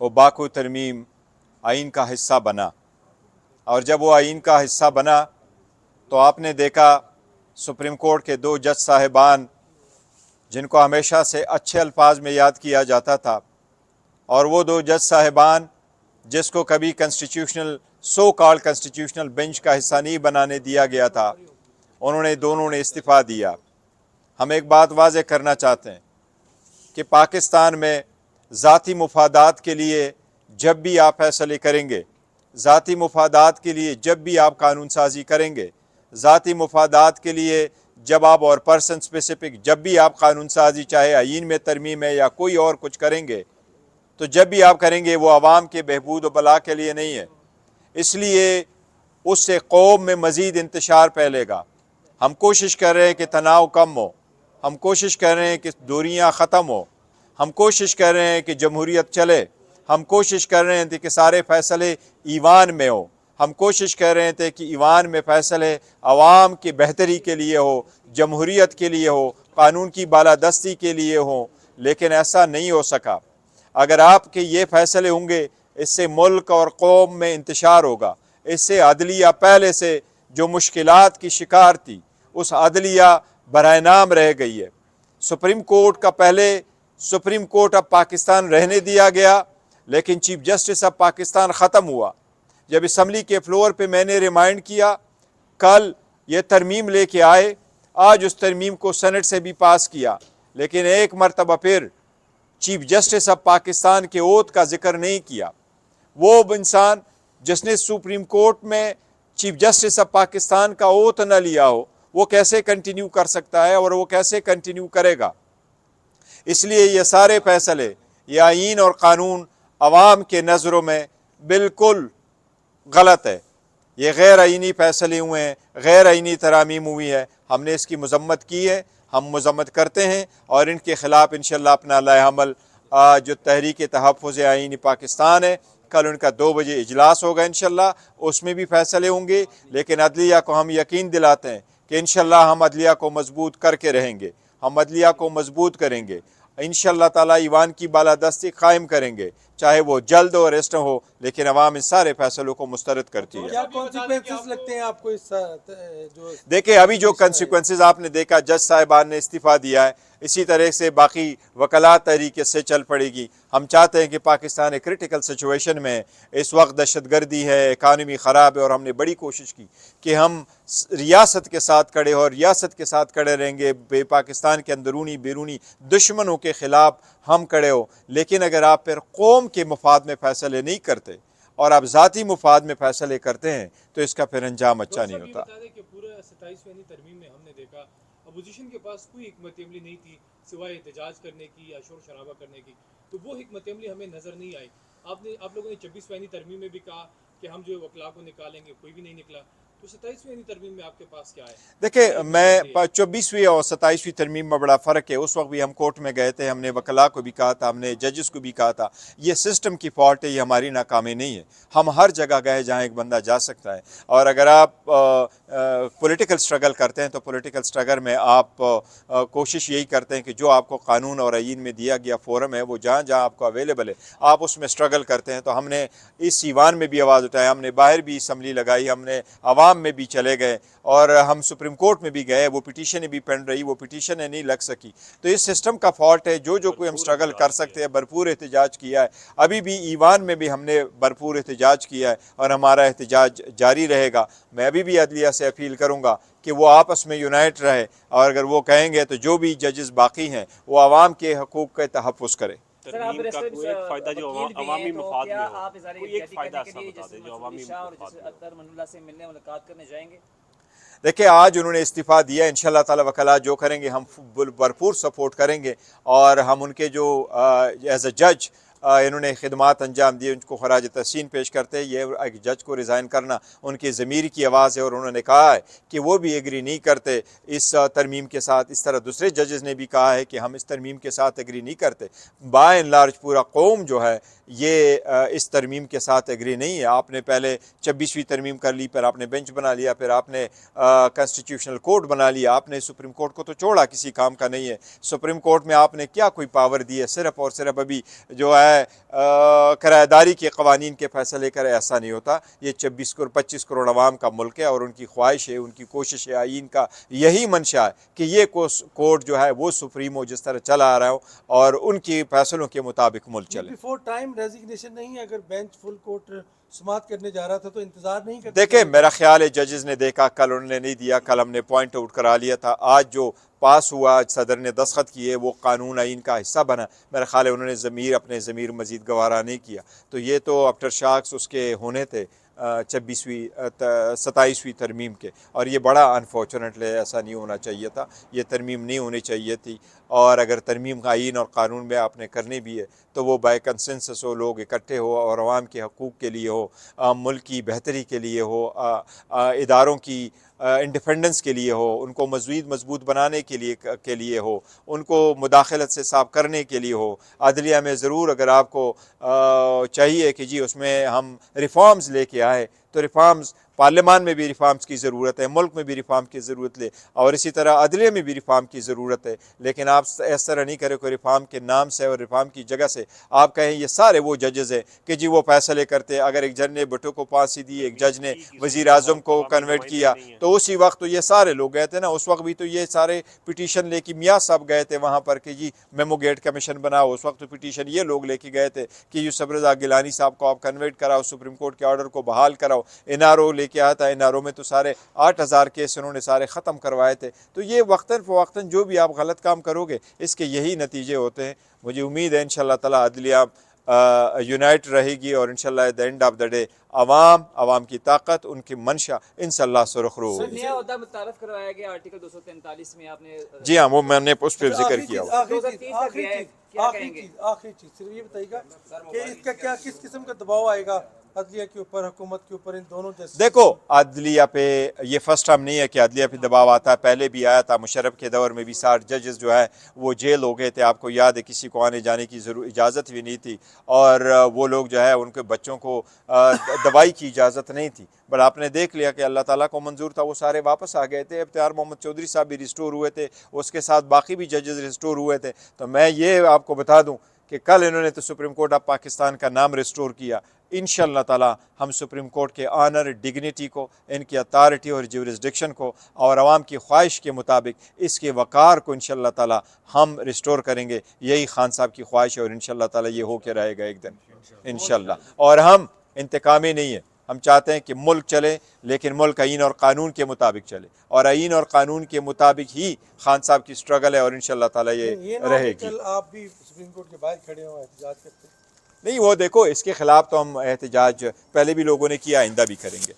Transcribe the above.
वो बाकू तरमीम आइन का हिस्सा बना, और जब वो आइन का हिस्सा बना तो आपने देखा सुप्रीम कोर्ट के 2 जज साहिबान जिनको हमेशा से अच्छे अल्फाज में याद किया जाता था, और वो 2 जज साहिबान जिसको कभी constitutional so called constitutional bench का हिस्सा नहीं बनाने दिया गया था, उन्होंने दोनों ने इस्तीफ़ा दिया। हम एक बात वाज़ेह करना चाहते हैं कि पाकिस्तान में ज़ाती मुफादात के लिए जब भी आप फैसले करेंगे, ज़ाती मुफादात के लिए जब भी आप कानून साजी करेंगे, ज़ाती मुफादात के लिए जब आप और पर्सन स्पेसिफिक जब भी आप कानून साजी, चाहे आइन में तरमीम है या कोई और कुछ करेंगे, तो जब भी आप करेंगे वो आवाम के बहबूद व भला के लिए नहीं है। इसलिए उससे कौम में मज़ीद इंतशार फैलेगा। हम कोशिश कर रहे हैं कि तनाव कम हो, हम कोशिश कर रहे हैं कि दूरियां ख़त्म हो, हम कोशिश कर रहे हैं कि जमहूरियत चले, हम कोशिश कर रहे थे कि सारे फ़ैसले ईवान में हो, हम कोशिश कर रहे थे कि ईवान में फ़ैसले आवाम की बेहतरी के लिए हो, जमहूरियत के लिए हो, कानून की बालादस्ती के लिए हो, लेकिन ऐसा नहीं हो सका। अगर आपके ये फ़ैसले होंगे, इससे मुल्क और कौम में इंतशार होगा। इससे अदलिया पहले से जो मुश्किलात की शिकार थी, उस अदलिया बराए नाम रह गई है। सुप्रीम कोर्ट का पहले सुप्रीम कोर्ट ऑफ पाकिस्तान रहने दिया गया, लेकिन चीफ जस्टिस ऑफ पाकिस्तान ख़त्म हुआ। जब असम्बली के फ्लोर पे मैंने रिमाइंड किया, कल ये तरमीम लेके आए, आज उस तरमीम को सेनेट से भी पास किया, लेकिन एक मरतबा फिर चीफ जस्टिस ऑफ पाकिस्तान के ओथ का जिक्र नहीं किया। वो इंसान जिसने सुप्रीम कोर्ट में चीफ जस्टिस ऑफ पाकिस्तान का ओथ न लिया हो, वो कैसे कंटिन्यू कर सकता है और वो कैसे कंटिन्यू करेगा। इसलिए ये सारे फैसले, ये आइन और कानून अवाम के नज़रों में बिल्कुल गलत है। ये गैर आइनी फैसले हुए हैं, गैर आइनी तरामीम हुई है। हमने इसकी मजम्मत की है, हम मजम्मत करते हैं, और इनके ख़िलाफ़ इंशाअल्लाह अपना लाएअमल जो तहरीक तहफ़्फ़ुज़ आइन पाकिस्तान है, कल उनका 2 बजे इजलास होगा इंशाअल्लाह, उसमें भी फ़ैसले होंगे। लेकिन अदलिया को हम यकीन दिलाते हैं कि इंशाअल्लाह हम अदलिया को मजबूत करके रहेंगे, हम अदलिया को मजबूत करेंगे इंशाअल्लाह ताला, ईवान की बालादस्ती कायम करेंगे, चाहे वो जल्द और रेस्ट हो, लेकिन अवाम इन सारे फैसलों को मुस्तरद करती है। क्या कॉन्सिक्वेंसेस लगते हैं आपको इस जो देखिए, अभी जो कंसिक्वेंसेस आपने देखा, जज साहिबान ने इस्तीफ़ा दिया है, इसी तरह से बाकी वकला तरीके से चल पड़ेगी। हम चाहते हैं कि पाकिस्तान एक क्रिटिकल सिचुएशन में है, इस वक्त दहशतगर्दी है, इकानमी ख़राब है, और हमने बड़ी कोशिश की कि हम रियासत के साथ खड़े हो, और रियासत के साथ खड़े रहेंगे, पाकिस्तान के अंदरूनी बैरूनी दुश्मनों के ख़िलाफ़ हम खड़े हो। लेकिन अगर आप फिर कौम के मफाद में फ़ैसले नहीं करते और आप ज़ाती मुफाद में फ़ैसले करते हैं, तो इसका फिर अंजाम अच्छा नहीं होता। पूरा 27वीं तरमीम में हमने देखा अपोजिशन के पास कोई हिकमत अमली नहीं थी सिवाय एहतजाज करने की या शोर शराबा करने की, तो वो हिकमत अमली हमें नज़र नहीं आई। आप लोगों ने 26वीं तरमीम में भी कहा कि हम जो वकला को निकालेंगे, कोई भी नहीं निकला। तो 27वीं तरमीम में आपके पास क्या है? देखिए, मैं 24वीं और 27वीं तरमीम में बड़ा फ़र्क है। उस वक्त भी हम कोर्ट में गए थे, हमने वकला को भी कहा था, हमने जजेस को भी कहा था, ये सिस्टम की फॉल्ट है, ये हमारी नाकामी नहीं है। हम हर जगह गए जहाँ एक बंदा जा सकता है, और अगर आप पॉलिटिकल स्ट्रगल करते हैं तो पॉलिटिकल स्ट्रगल में आप कोशिश यही करते हैं कि जो आपको कानून और आइन में दिया गया फोरम है, वो जहाँ जहाँ आपको अवेलेबल है, आप उसमें स्ट्रगल करते हैं। तो हमने इस ईवान में भी आवाज़ उठाई, हमने बाहर भी असम्बली लगाई, हमने आवाम में भी चले गए, और हम सुप्रीम कोर्ट में भी गए। वो पिटीशन भी पेंड रही, वो पिटीशन नहीं लग सकी। तो इस सिस्टम का फॉल्ट है। जो कोई हम स्ट्रगल कर सकते हैं, भरपूर एहतजाज किया है। अभी भी ईवान में भी हमने भरपूर एहतजाज किया है, और हमारा एहतजाज जारी रहेगा। मैं अभी भी अदलिया से अपील करूँगा कि वो आपस में यूनाइट रहे, और अगर वो कहेंगे तो जो भी जजेस बाकी हैं वो आवाम के हकूक़ का तहफ़्फ़ुज़ करें। तरमीम का कोई एक फ़ायदा जो अवामी मफाद में हो, कोई एक फ़ायदा ऐसा बता दें जो अवामी मफाद से मिलने मुलाकात करने जाएंगे? देखिए, आज उन्होंने इस्तीफ़ा दिया, इंशाअल्लाह ताला वकला जो करेंगे हम भरपूर सपोर्ट करेंगे, और हम उनके जो एज अ जज इन्होंने खिदमात अंजाम दिए, उनको खराज तहसीन पेश करते हैं। ये एक जज को रिज़ाइन करना उनकी ज़मीर की आवाज़ है, और उन्होंने कहा है कि वो भी एग्री नहीं करते इस तरमीम के साथ। इस तरह दूसरे जजेस ने भी कहा है कि हम इस तरमीम के साथ एग्री नहीं करते। बाय एंड लार्ज पूरा कौम जो है ये इस तरमीम के साथ एग्री नहीं है। आपने पहले 26वीं तरमीम कर ली, फिर आपने बेंच बना लिया, फिर आपने कॉन्स्टिट्यूशनल कोर्ट बना लिया, आपने सुप्रीम कोर्ट को तो छोड़ा, किसी काम का नहीं है। सुप्रीम कोर्ट में आपने क्या कोई पावर दी है? सिर्फ़ और सिर्फ अभी जो है کرایہ داری کے قوانین کے فیصلے کرے، ایسا نہیں ہوتا. یہ 25 کروڑ عوام کا ملک ہے اور ان کی خواہش ہے، ان کی کوشش ہے، آئین کا یہی منشا ہے کہ یہ کورٹ جو ہے وہ سپریم ہو، جس طرح چلا آ رہا ہو اور ان کی فیصلوں کے مطابق ملک چلے. بیفور ٹائم ریزگنیشن نہیں ہے، اگر بینچ فل کورٹ سماعت کرنے جا رہا تھا تو انتظار نہیں کرتے. دیکھیں میرا خیال ہے ججز نے دیکھا، کل انہوں نے نہیں دیا، کل ہم نے پوائنٹ آؤٹ کرا لیا تھا، آج جو پاس ہوا صدر نے دستخط کیے وہ قانون آئین کا حصہ بنا. میرا خیال ہے انہوں نے اپنے ضمیر مزید گوارا نہیں کیا. تو یہ تو آفٹر شاکس اس کے ہونے تھے 27ویں ترمیم کے، اور یہ بڑا انفارچونیٹلی ایسا نہیں ہونا چاہیے تھا، یہ ترمیم نہیں ہونی چاہیے تھی. اور اگر ترمیم آئین اور قانون میں آپ نے کرنی بھی ہے تو وہ بائی کنسنسس ہو، لوگ اکٹھے ہو اور عوام کے حقوق کے لیے ہو، ملک کی بہتری کے لیے ہو، اداروں کی انڈیپینڈنس کے لیے ہو، ان کو مزید مضبوط بنانے کے لیے ہو، ان کو مداخلت سے صاف کرنے کے لیے ہو. عدلیہ میں ضرور اگر آپ کو چاہیے کہ جی اس میں ہم ریفارمز لے کے آئے تو ریفارمز پارلیمان میں بھی ریفارمز کی ضرورت ہے، ملک میں بھی ریفارم کی ضرورت ہے، اور اسی طرح عدلیہ میں بھی ریفارم کی ضرورت ہے. لیکن آپ اس طرح نہیں کریں کہ ریفارم کے نام سے اور ریفارم کی جگہ سے آپ کہیں یہ سارے وہ ججز ہیں کہ جی وہ فیصلے کرتے. اگر ایک جج نے بھٹو کو پھانسی دی، ایک جج نے وزیر اعظم کو کنورٹ کیا، تو اسی وقت تو یہ سارے لوگ گئے تھے نا. اس وقت بھی تو یہ سارے پٹیشن لے کے میاں صاحب گئے تھے وہاں پر کہ جی میمو گیٹ کمیشن بناؤ. اس وقت تو پٹیشن یہ لوگ لے کے گئے تھے کہ یوسف رضا گیلانی صاحب کو آپ کنورٹ کراؤ، سپریم کورٹ کے آرڈر کو بحال کراؤ. این آر او لے کے آیا تھا، این آر او میں تو سارے 8000 کیس انہوں نے سارے ختم کروائے تھے. تو یہ وقتاً فوقتاً جو بھی آپ غلط کام کرو گے اس کے یہی نتیجے ہوتے ہیں. مجھے امید ہے انشاءاللہ تعالی عدلیہ یونائٹ رہے گی، اور انشاءاللہ at the end of the day عوام کی طاقت، ان کی منشا انشاءاللہ سرخرو ہوگی. نیا عہدہ متعارف کروایا گیا آرٹیکل 243 میں، آپ نے جی ہاں وہ میں نے اس پہ ذکر کیا ہوا. آخری چیز صرف یہ بتائیے گا کہ اس کا کیا کس قسم کا دباؤ آئے گا عدلیہ کے اوپر، حکومت کے اوپر، ان دونوں جیسے؟ دیکھو عدلیہ پہ یہ فرسٹ ٹائم نہیں ہے کہ عدلیہ پہ دباؤ آتا ہے، پہلے بھی آیا تھا. مشرف کے دور میں بھی 60 ججز جو ہے وہ جیل ہو گئے تھے، آپ کو یاد ہے، کسی کو آنے جانے کی اجازت بھی نہیں تھی، اور وہ لوگ جو ہے ان کے بچوں کو دوائی کی اجازت نہیں تھی. بٹ آپ نے دیکھ لیا کہ اللہ تعالیٰ کو منظور تھا، وہ سارے واپس آ گئے تھے. افتخار محمد چودھری صاحب بھی ریسٹور ہوئے تھے، اس کے ساتھ باقی بھی ججز ریسٹور ہوئے تھے. تو میں یہ آپ کو بتا دوں کہ کل انہوں نے تو سپریم کورٹ آف پاکستان کا نام ریسٹور کیا. انشاءاللہ تعالی ہم سپریم کورٹ کے آنر، ڈگنیٹی کو، ان کی اتھارٹی اور جیورسڈکشن کو اور عوام کی خواہش کے مطابق اس کے وقار کو انشاءاللہ تعالی ہم ریسٹور کریں گے. یہی خان صاحب کی خواہش ہے، اور انشاءاللہ تعالی یہ ہو کے رہے گا ایک دن انشاءاللہ. اور ہم انتقامی نہیں ہیں، ہم چاہتے ہیں کہ ملک چلے، لیکن ملک آئین اور قانون کے مطابق چلے، اور آئین اور قانون کے مطابق ہی خان صاحب کی سٹرگل ہے، اور انشاءاللہ تعالی یہ رہے گی. کل آپ بھی سپریم کورٹ کے باہر کھڑے ہوں احتجاج کرتے؟ نہیں وہ دیکھو اس کے خلاف تو ہم احتجاج پہلے بھی لوگوں نے کیا، آئندہ بھی کریں گے.